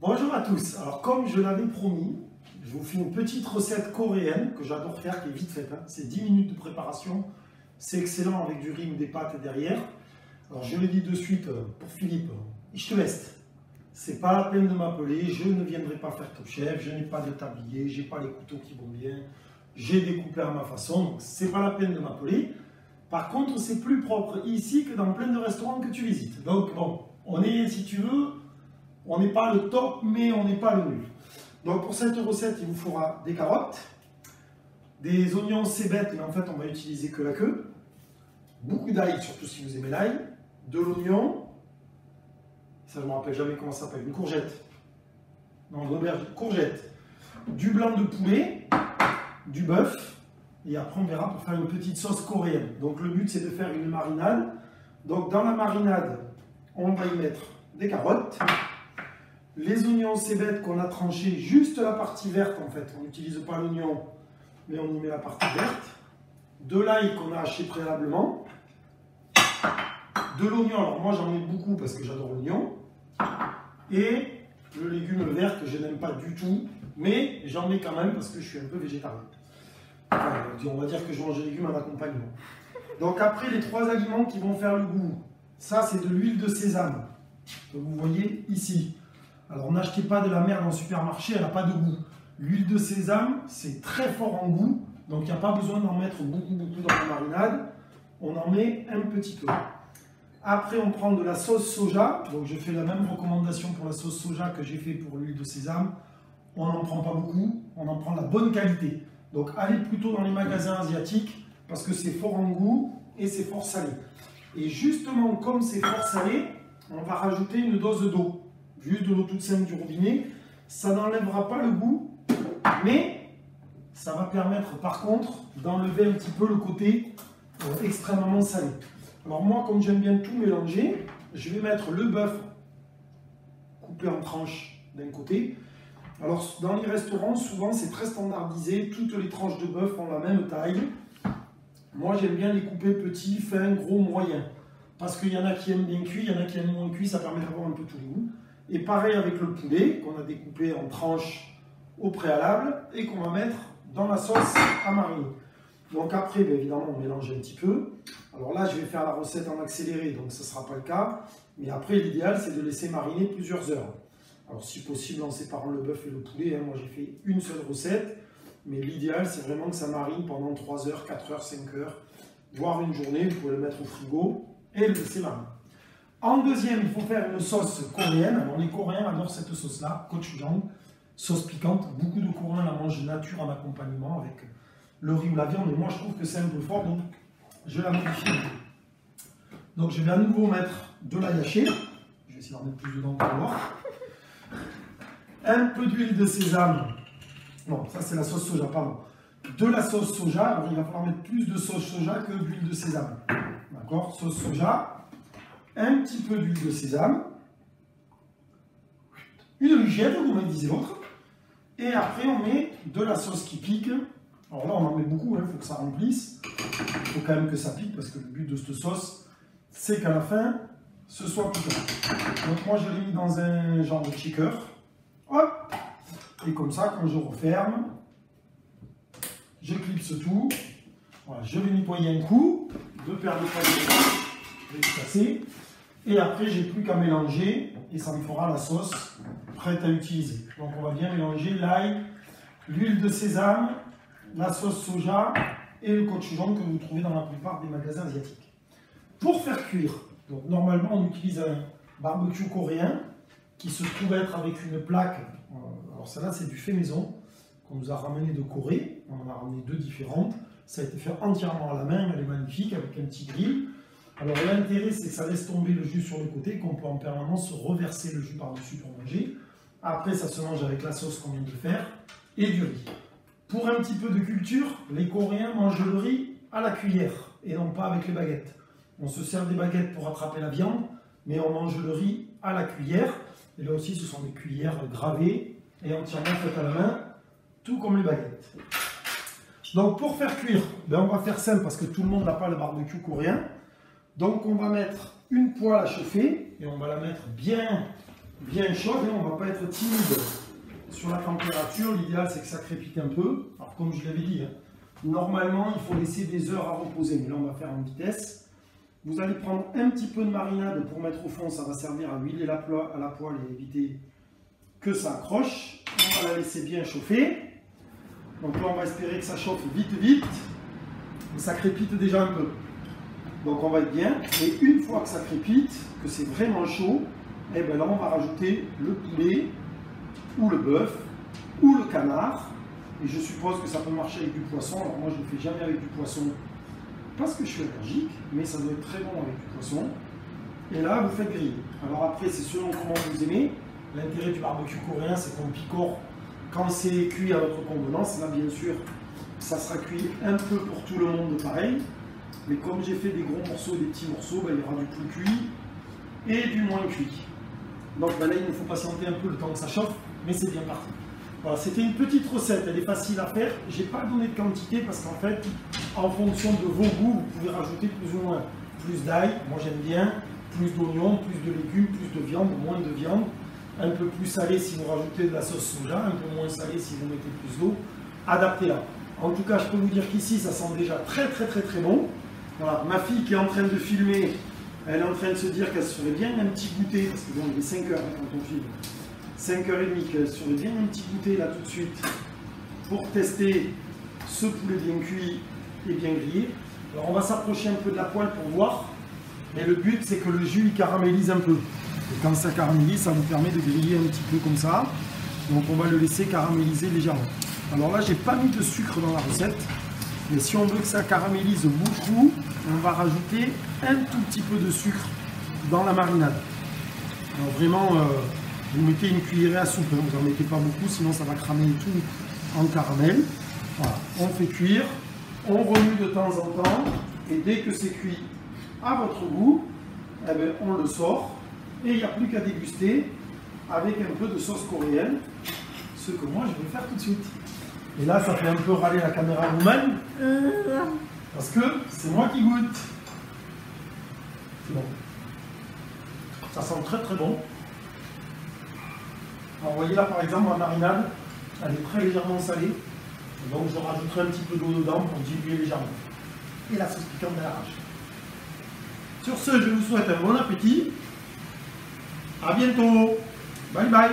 Bonjour à tous. Alors comme je l'avais promis, je vous fais une petite recette coréenne que j'adore faire, qui est vite faite. C'est 10 minutes de préparation. C'est excellent avec du riz ou des pâtes derrière. Alors je le dis de suite pour Philippe, je te laisse. C'est pas la peine de m'appeler, je ne viendrai pas faire Top Chef, je n'ai pas de tablier, j'ai pas les couteaux qui vont bien, j'ai découpé à ma façon, donc c'est pas la peine de m'appeler. Par contre, c'est plus propre ici que dans plein de restaurants que tu visites. Donc bon, on est, si tu veux, on n'est pas le top, mais on n'est pas le nul. Donc pour cette recette, il vous faudra des carottes, des oignons, c'est bête, mais en fait on va utiliser que la queue, beaucoup d'ail, surtout si vous aimez l'ail, de l'oignon, ça je ne me rappelle jamais comment ça s'appelle, une courgette, non, une aubergine, courgette, du blanc de poulet, du bœuf, et après on verra pour faire une petite sauce coréenne. Donc le but c'est de faire une marinade. Donc dans la marinade, on va y mettre des carottes, les oignons cébettes qu'on a tranchés, juste la partie verte en fait, on n'utilise pas l'oignon, mais on y met la partie verte, de l'ail qu'on a haché préalablement, de l'oignon, alors moi j'en mets beaucoup parce que j'adore l'oignon, et le légume vert que je n'aime pas du tout, mais j'en mets quand même parce que je suis un peu végétarien. Enfin, on va dire que je mange des légumes en accompagnement. Donc après, les trois aliments qui vont faire le goût, ça c'est de l'huile de sésame, que vous voyez ici. Alors n'achetez pas de la merde en supermarché, elle n'a pas de goût. L'huile de sésame, c'est très fort en goût, donc il n'y a pas besoin d'en mettre beaucoup dans la marinade. On en met un petit peu. Après, on prend de la sauce soja. Donc je fais la même recommandation pour la sauce soja que j'ai fait pour l'huile de sésame. On n'en prend pas beaucoup, on en prend de la bonne qualité. Donc allez plutôt dans les magasins asiatiques parce que c'est fort en goût et c'est fort salé. Et justement, comme c'est fort salé, on va rajouter une dose d'eau. Juste de l'eau toute simple du robinet. Ça n'enlèvera pas le goût, mais ça va permettre par contre d'enlever un petit peu le côté extrêmement salé. Alors moi, comme j'aime bien tout mélanger, je vais mettre le bœuf coupé en tranches d'un côté. Alors dans les restaurants, souvent c'est très standardisé, toutes les tranches de bœuf ont la même taille. Moi j'aime bien les couper petits, fins, gros, moyens. Parce qu'il y en a qui aiment bien cuit, il y en a qui aiment moins cuit, ça permet d'avoir un peu tout le goût. Et pareil avec le poulet qu'on a découpé en tranches au préalable et qu'on va mettre dans la sauce à mariner. Donc après, bien évidemment, on mélange un petit peu. Alors là, je vais faire la recette en accéléré, donc ce ne sera pas le cas. Mais après, l'idéal, c'est de laisser mariner plusieurs heures. Alors si possible, en séparant le bœuf et le poulet. Moi, j'ai fait une seule recette. Mais l'idéal, c'est vraiment que ça marine pendant 3 heures, 4 heures, 5 heures, voire une journée. Vous pouvez le mettre au frigo et le laisser mariner. En deuxième, il faut faire une sauce coréenne. Alors les Coréens adorent cette sauce-là, gochujang, sauce piquante. Beaucoup de Coréens la mangent nature en accompagnement avec le riz ou la viande. Mais moi, je trouve que c'est un peu fort, donc je la modifie. Donc je vais à nouveau mettre de l'ail haché. Je vais essayer d'en mettre plus dedans pour voir. Un peu d'huile de sésame. Non, ça c'est la sauce soja, pardon. De la sauce soja. Alors il va falloir mettre plus de sauce soja que d'huile de sésame. D'accord? Sauce soja. Un petit peu d'huile de sésame, une lichette, comme disait l'autre, et après on met de la sauce qui pique. Alors là on en met beaucoup, il faut que ça remplisse, il faut quand même que ça pique parce que le but de cette sauce c'est qu'à la fin ce soit piquant. Donc moi je l'ai mis dans un genre de shaker, hop, et comme ça quand je referme, je clipse tout, voilà, je vais nettoyer un coup, 2 paires de poignets. Je vais tout casser. Et après, j'ai plus qu'à mélanger et ça me fera la sauce prête à utiliser. Donc, on va bien mélanger l'ail, l'huile de sésame, la sauce soja et le gochujang que vous trouvez dans la plupart des magasins asiatiques. Pour faire cuire, donc normalement, on utilise un barbecue coréen qui se trouve être avec une plaque. Alors, celle-là, c'est du fait maison qu'on nous a ramené de Corée. On en a ramené 2 différentes. Ça a été fait entièrement à la main. Elle est magnifique avec un petit grill. Alors l'intérêt c'est que ça laisse tomber le jus sur le côté, qu'on peut en permanence reverser le jus par-dessus pour manger. Après ça se mange avec la sauce qu'on vient de faire et du riz. Pour un petit peu de culture, les Coréens mangent le riz à la cuillère et non pas avec les baguettes. On se sert des baguettes pour attraper la viande, mais on mange le riz à la cuillère. Et là aussi ce sont des cuillères gravées et entièrement faites à la main, tout comme les baguettes. Donc pour faire cuire, on va faire simple parce que tout le monde n'a pas le barbecue coréen. Donc on va mettre une poêle à chauffer et on va la mettre bien bien chaude, on ne va pas être timide sur la température. L'idéal, c'est que ça crépite un peu. Alors, comme je l'avais dit, hein, normalement, il faut laisser des heures à reposer, mais là, on va faire en vitesse. Vous allez prendre un petit peu de marinade pour mettre au fond, ça va servir à huiler à la poêle et éviter que ça accroche. On va la laisser bien chauffer. Donc là, on va espérer que ça chauffe vite. Et ça crépite déjà un peu. Donc on va être bien. Et une fois que ça crépite, que c'est vraiment chaud, et bien là, on va rajouter le poulet, ou le bœuf, ou le canard. Et je suppose que ça peut marcher avec du poisson. Alors moi, je ne le fais jamais avec du poisson parce que je suis allergique, mais ça doit être très bon avec du poisson. Et là, vous faites griller. Alors après, c'est selon comment vous aimez. L'intérêt du barbecue coréen, c'est qu'on picore quand c'est cuit à votre convenance. Là, bien sûr, ça sera cuit un peu pour tout le monde pareil. Mais comme j'ai fait des gros morceaux et des petits morceaux, ben, il y aura du plus cuit et du moins cuit. Donc ben là, il nous faut patienter un peu le temps que ça chauffe, mais c'est bien parti. Voilà, c'était une petite recette, elle est facile à faire. Je n'ai pas donné de quantité parce qu'en fait, en fonction de vos goûts, vous pouvez rajouter plus ou moins plus d'ail. Moi j'aime bien, plus d'oignons, plus de légumes, plus de viande, moins de viande. Un peu plus salé si vous rajoutez de la sauce soja, un peu moins salé si vous mettez plus d'eau. Adaptez-la. En tout cas, je peux vous dire qu'ici, ça sent déjà très bon. Voilà, ma fille qui est en train de filmer, elle est en train de se dire qu'elle se ferait bien un petit goûter, parce que bon, il est 5 heures quand on filme. 5h30, qu'elle se ferait bien un petit goûter là tout de suite pour tester ce poulet bien cuit et bien grillé. Alors on va s'approcher un peu de la poêle pour voir, mais le but c'est que le jus il caramélise un peu. Et quand ça caramélise, ça vous permet de griller un petit peu comme ça. Donc on va le laisser caraméliser légèrement. Alors là, j'ai pas mis de sucre dans la recette, mais si on veut que ça caramélise beaucoup, on va rajouter un tout petit peu de sucre dans la marinade. Alors vraiment, vous mettez une cuillerée à soupe, hein. Vous n'en mettez pas beaucoup, sinon ça va cramer tout en caramel. Voilà, on fait cuire, on remue de temps en temps, et dès que c'est cuit à votre goût, eh bien, on le sort, et il n'y a plus qu'à déguster avec un peu de sauce coréenne, ce que moi je vais faire tout de suite. Et là, ça fait un peu râler la caméra woman, parce que c'est moi qui goûte. C'est bon. Ça sent très bon. Alors, vous voyez là, par exemple, ma marinade, elle est très légèrement salée. Donc, je rajouterai un petit peu d'eau dedans pour diluer légèrement. Et la sauce piquante à l'arrache. Sur ce, je vous souhaite un bon appétit. À bientôt. Bye bye.